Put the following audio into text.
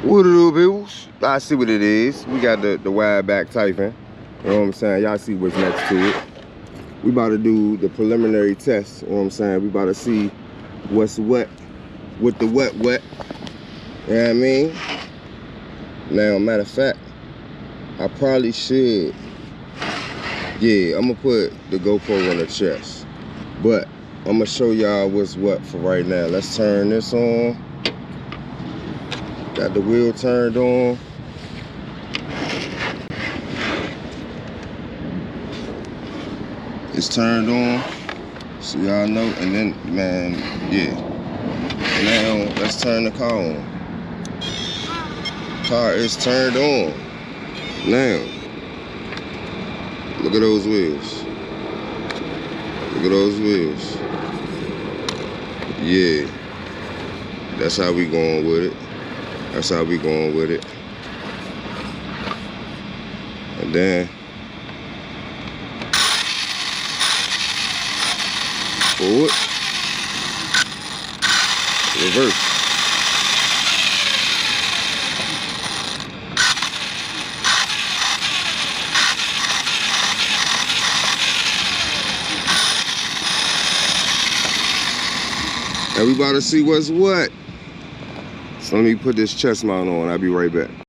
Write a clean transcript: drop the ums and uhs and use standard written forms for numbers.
What it do, people? I see what it is. We got the wide back Typhon. You know what I'm saying? Y'all see what's next to it. We about to do the preliminary test. You know what I'm saying? We about to see what's wet with the wet. You know what I mean? Now, matter of fact, I probably should. Yeah, I'm gonna put the GoPro on the chest. But I'm gonna show y'all what's what for right now. Let's turn this on. Got the wheel turned on. It's turned on, so y'all know. And then, man, yeah. Now, let's turn the car on. Car is turned on. Now, look at those wheels. Look at those wheels. Yeah. That's how we going with it. That's how we going with it. And then forward, reverse. And we about to see what's what. So let me put this chest mount on. I'll be right back.